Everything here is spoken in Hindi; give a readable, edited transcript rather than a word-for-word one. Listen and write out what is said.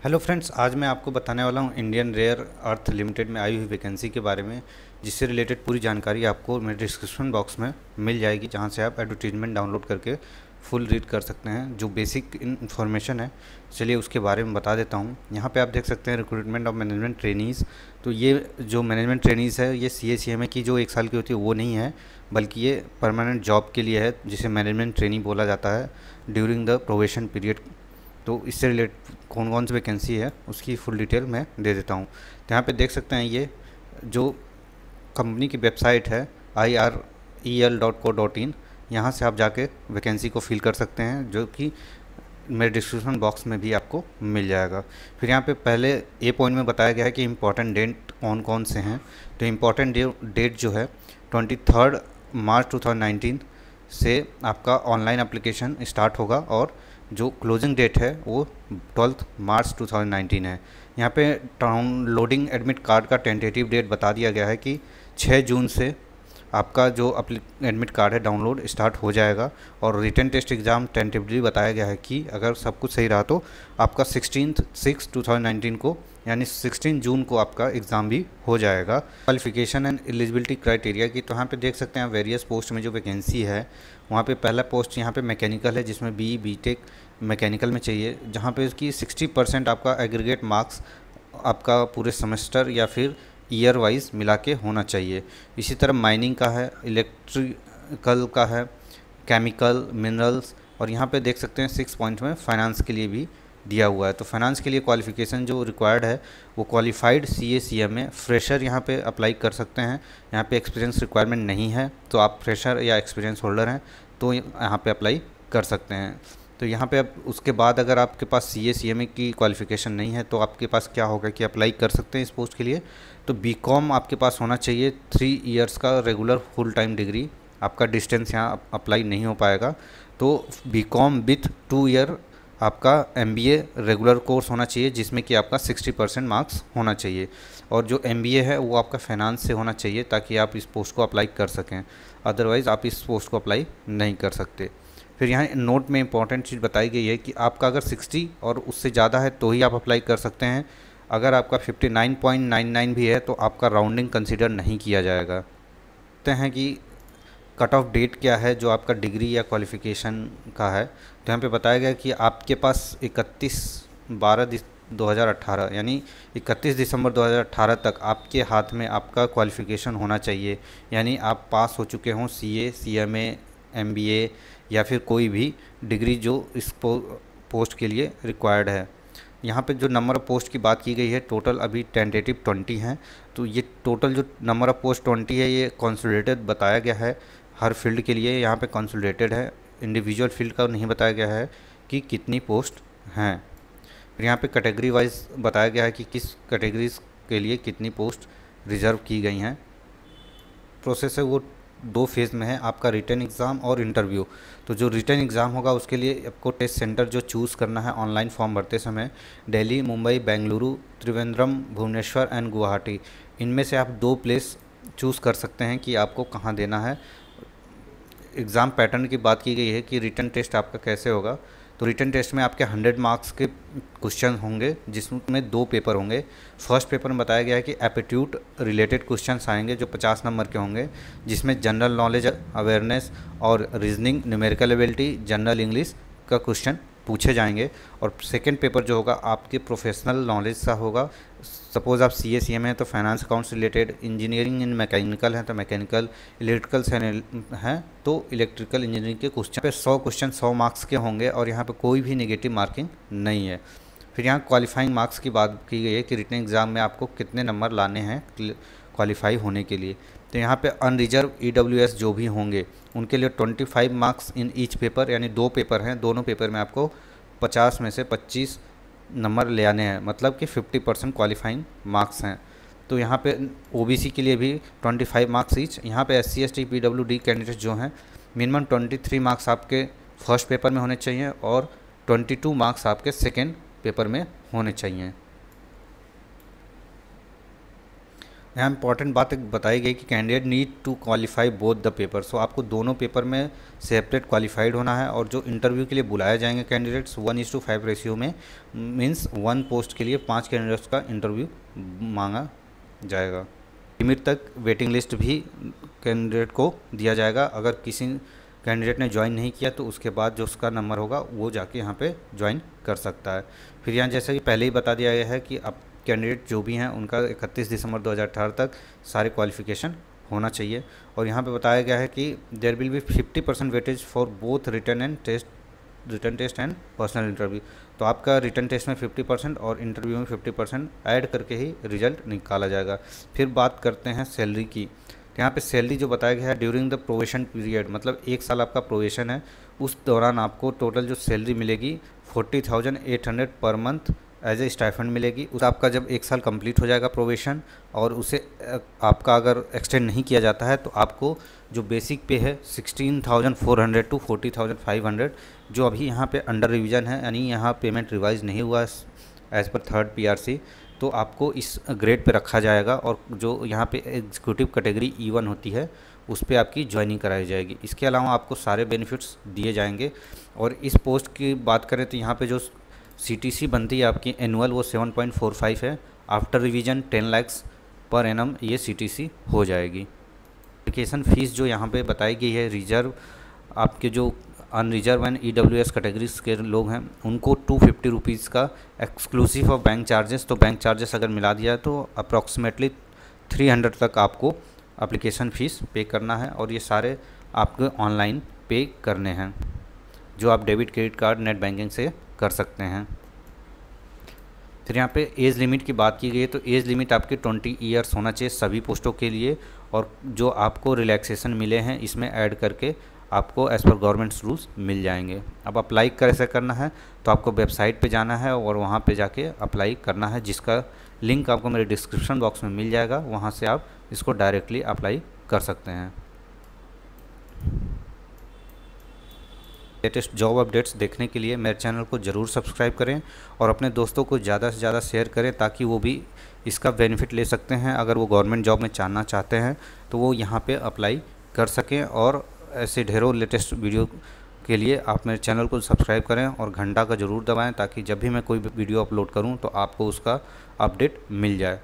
हेलो फ्रेंड्स, आज मैं आपको बताने वाला हूँ इंडियन रेयर अर्थ लिमिटेड में आई हुई वैकेंसी के बारे में, जिससे रिलेटेड पूरी जानकारी आपको मेरे डिस्क्रिप्शन बॉक्स में मिल जाएगी, जहाँ से आप एडवर्टीजमेंट डाउनलोड करके फुल रीड कर सकते हैं। जो बेसिक इन्फॉर्मेशन है, चलिए उसके बारे में बता देता हूँ। यहाँ पे आप देख सकते हैं रिक्रूटमेंट ऑफ मैनेजमेंट ट्रेनीज़। तो ये जो मैनेजमेंट ट्रेनीज़ है, ये CA-CMA की जो 1 साल की होती है वो नहीं है, बल्कि ये परमानेंट जॉब के लिए है, जिसे मैनेजमेंट ट्रेनी बोला जाता है ड्यूरिंग द प्रोबेशन पीरियड। तो इससे रिलेट कौन कौन सी वैकेंसी है उसकी फुल डिटेल मैं दे देता हूँ। तो यहाँ पे देख सकते हैं, ये जो कंपनी की वेबसाइट है irel.co.in, यहाँ से आप जाके वैकेंसी को फिल कर सकते हैं, जो कि मेरे डिस्क्रिप्शन बॉक्स में भी आपको मिल जाएगा। फिर यहाँ पे पहले ए पॉइंट में बताया गया है कि इम्पॉर्टेंट डेट कौन कौन से हैं। तो इम्पॉर्टेंट डेट जो है 23 मार्च 2019 से आपका ऑनलाइन एप्लीकेशन स्टार्ट होगा, और जो क्लोजिंग डेट है वो 12 मार्च 2019 है। यहाँ पे डाउनलोडिंग एडमिट कार्ड का टेंटेटिव डेट बता दिया गया है कि 6 जून से आपका जो एडमिट कार्ड है डाउनलोड स्टार्ट हो जाएगा। और रिटन टेस्ट एग्ज़ाम टेंटेटिवली बताया गया है कि अगर सब कुछ सही रहा तो आपका 16/6/2019 को, यानी 16 जून को आपका एग्ज़ाम भी हो जाएगा। क्वालिफिकेशन एंड एलिजिबिलिटी क्राइटेरिया की, तो यहाँ पे देख सकते हैं वेरियस पोस्ट में जो वैकेंसी है, वहाँ पे पहला पोस्ट यहाँ पे मैकेनिकल है, जिसमें BE-BTech मैकेनिकल में चाहिए, जहाँ पे इसकी 60% आपका एग्रीगेट मार्क्स आपका पूरे सेमेस्टर या फिर ईयर वाइज मिला के होना चाहिए। इसी तरह माइनिंग का है, इलेक्ट्रिकल का है, केमिकल, मिनरल्स, और यहाँ पे देख सकते हैं 6 पॉइंट में फाइनेंस के लिए भी दिया हुआ है। तो फाइनेंस के लिए क्वालिफिकेशन जो रिक्वायर्ड है वो क्वालिफाइड CA-CMA फ्रेशर यहाँ पे अप्लाई कर सकते हैं। यहाँ पे एक्सपीरियंस रिक्वायरमेंट नहीं है, तो आप फ्रेशर या एक्सपीरियंस होल्डर हैं तो यहाँ पे अप्लाई कर सकते हैं। तो यहाँ पे अब उसके बाद अगर आपके पास CA-CMA की क्वालिफिकेशन नहीं है तो आपके पास क्या होगा कि अप्लाई कर सकते हैं इस पोस्ट के लिए। तो BCom आपके पास होना चाहिए, 3 इयर्स का रेगुलर फुल टाइम डिग्री। आपका डिस्टेंस यहाँ अप्लाई नहीं हो पाएगा, तो BCom विथ 2 ईयर आपका MBA रेगुलर कोर्स होना चाहिए, जिसमें कि आपका 60% मार्क्स होना चाहिए। और जो MBA है वो आपका फाइनेंस से होना चाहिए, ताकि आप इस पोस्ट को अप्लाई कर सकें, अदरवाइज़ आप इस पोस्ट को अप्लाई नहीं कर सकते। फिर यहाँ नोट में इंपॉर्टेंट चीज़ बताई गई है कि आपका अगर 60 और उससे ज़्यादा है तो ही आप अप्लाई कर सकते हैं। अगर आपका 59.99 भी है तो आपका राउंडिंग कंसीडर नहीं किया जाएगा। कहते हैं कि कट ऑफ डेट क्या है जो आपका डिग्री या क्वालिफ़िकेशन का है। तो यहाँ पे बताया गया कि आपके पास 31/12/2018 यानी 31 दिसंबर 2018 तक आपके हाथ में आपका क्वालिफ़िकेशन होना चाहिए, यानी आप पास हो चुके हों CA-CMA MBA या फिर कोई भी डिग्री जो इस पोस्ट के लिए रिक्वायर्ड है। यहाँ पे जो नंबर ऑफ़ पोस्ट की बात की गई है, टोटल अभी टेंटेटिव 20 हैं। तो ये टोटल जो नंबर ऑफ़ पोस्ट 20 है, ये कंसोलिडेटेड बताया गया है हर फील्ड के लिए। यहाँ पे कंसोलिडेटेड है, इंडिविजुअल फील्ड का नहीं बताया गया है कि कितनी पोस्ट हैं। फिर यहाँ पे कैटेगरी वाइज बताया गया है कि किस कैटेगरीज के लिए कितनी पोस्ट रिजर्व की गई हैं। प्रोसेस है वो 2 फेज़ में है, आपका रिटन एग्ज़ाम और इंटरव्यू। तो जो रिटन एग्ज़ाम होगा उसके लिए आपको टेस्ट सेंटर जो चूज़ करना है ऑनलाइन फॉर्म भरते समय, दिल्ली, मुंबई, बेंगलुरु, त्रिवेंद्रम, भुवनेश्वर एंड गुवाहाटी, इनमें से आप 2 प्लेस चूज़ कर सकते हैं कि आपको कहाँ देना है। एग्ज़ाम पैटर्न की बात की गई है कि रिटन टेस्ट आपका कैसे होगा। तो रिटन टेस्ट में आपके 100 मार्क्स के क्वेश्चन होंगे, जिसमें 2 पेपर होंगे। फर्स्ट पेपर में बताया गया है कि एप्टीट्यूड रिलेटेड क्वेश्चंस आएंगे जो 50 नंबर के होंगे, जिसमें जनरल नॉलेज अवेयरनेस और reasoning, numerical ability, general English का क्वेश्चन पूछे जाएंगे। और सेकंड पेपर जो होगा आपके प्रोफेशनल नॉलेज का होगा। सपोज़ आप CA-CMA हैं तो finance accounts related, engineering in mechanical हैं तो मैकेनिकल, इलेक्ट्रिकल से हैं तो इलेक्ट्रिकल इंजीनियरिंग के क्वेश्चन पे 100 क्वेश्चन 100 मार्क्स के होंगे, और यहाँ पे कोई भी नेगेटिव मार्किंग नहीं है। फिर यहाँ क्वालिफाइंग मार्क्स की बात की गई है कि रिटन एग्ज़ाम में आपको कितने नंबर लाने हैं क्वालिफाई होने के लिए। तो यहाँ पे अनरिजर्व EWS जो भी होंगे उनके लिए 25 मार्क्स इन ईच पेपर, यानी 2 पेपर हैं, दोनों पेपर में आपको 50 में से 25 नंबर ले आने हैं, मतलब कि 50% क्वालिफाइंग मार्क्स हैं। तो यहाँ पे OBC के लिए भी 25 मार्क्स ईच। यहाँ पे SC ST PWD कैंडिडेट जो हैं, मिनिमम 23 मार्क्स आपके फर्स्ट पेपर में होने चाहिए और 22 मार्क्स आपके सेकेंड पेपर में होने चाहिए। यहाँ इंपॉर्टेंट बात एक बताई गई कि candidate need to qualify both the paper. So आपको दोनों पेपर में सेपरेट क्वालिफाइड होना है, और जो इंटरव्यू के लिए बुलाए जाएंगे कैंडिडेट्स 1:5 रेशियो में, मीन्स 1 पोस्ट के लिए 5 कैंडिडेट्स का इंटरव्यू मांगा जाएगा। लिमिट तक वेटिंग लिस्ट भी कैंडिडेट को दिया जाएगा। अगर किसी कैंडिडेट ने ज्वाइन नहीं किया तो उसके बाद जो उसका नंबर होगा वो जाके यहाँ पे ज्वाइन कर सकता है। फिर यहाँ जैसा कि पहले ही बता दिया गया है कि अब कैंडिडेट जो भी हैं उनका 31 दिसंबर 2018 तक सारे क्वालिफिकेशन होना चाहिए। और यहाँ पे बताया गया है कि there will be 50% weightage for both written test and personal interview. तो आपका रिटन टेस्ट में 50% और इंटरव्यू में 50% ऐड करके ही रिजल्ट निकाला जाएगा। फिर बात करते हैं सैलरी की। तो यहाँ पे सैलरी जो बताया गया है ड्यूरिंग द प्रोवेशन पीरियड, मतलब 1 साल आपका प्रोवेशन है, उस दौरान आपको टोटल जो सैलरी मिलेगी 40,800 per month as a stipend मिलेगी। उस आपका जब 1 साल कंप्लीट हो जाएगा प्रोवेशन और उसे आपका अगर एक्सटेंड नहीं किया जाता है तो आपको जो बेसिक पे है 16,400 टू 40,500, जो अभी यहाँ पे अंडर रिवीजन है, यानी यहाँ पेमेंट रिवाइज नहीं हुआ एज़ पर 3rd PRC, तो आपको इस ग्रेड पे रखा जाएगा। और जो यहाँ पे एग्जीक्यूटिव कैटेगरी E1 होती है उस पर आपकी ज्वाइनिंग कराई जाएगी। इसके अलावा आपको सारे बेनिफिट्स दिए जाएंगे। और इस पोस्ट की बात करें तो यहाँ पे जो CTC बनती है आपकी एनुअल, वो 7.45 है। After revision 10 lakh per annum ये CTC हो जाएगी। एप्लीकेशन फ़ीस जो यहाँ पे बताई गई है, रिजर्व आपके जो अनरिजर्व एंड EWS कैटेगरीज के लोग हैं उनको 250 रुपीज़ का एक्सक्लूसिव ऑफ बैंक चार्जेस। तो बैंक चार्जेस अगर मिला दिया तो अप्रॉक्सीमेटली 300 तक आपको एप्लीकेशन फ़ीस पे करना है। और ये सारे आपको ऑनलाइन पे करने हैं, जो आप debit credit card net banking से कर सकते हैं। फिर यहाँ पे एज लिमिट की बात की गई है, तो एज लिमिट आपके 20 ईयर्स होना चाहिए सभी पोस्टों के लिए। और जो आपको रिलैक्सेशन मिले हैं इसमें ऐड करके आपको एज़ पर गवर्नमेंट्स रूल्स मिल जाएंगे। अब अप्लाई कैसे करना है, तो आपको वेबसाइट पे जाना है और वहाँ पे जाके अप्लाई करना है, जिसका लिंक आपको मेरे डिस्क्रिप्शन बॉक्स में मिल जाएगा। वहाँ से आप इसको डायरेक्टली अप्लाई कर सकते हैं। लेटेस्ट जॉब अपडेट्स देखने के लिए मेरे चैनल को ज़रूर सब्सक्राइब करें और अपने दोस्तों को ज़्यादा से ज़्यादा शेयर करें, ताकि वो भी इसका बेनिफिट ले सकते हैं। अगर वो गवर्नमेंट जॉब में जानना चाहते हैं तो वो यहाँ पे अप्लाई कर सकें। और ऐसे ढेरों लेटेस्ट वीडियो के लिए आप मेरे चैनल को सब्सक्राइब करें और घंटा का ज़रूर दबाएं, ताकि जब भी मैं कोई वीडियो अपलोड करूँ तो आपको उसका अपडेट मिल जाए।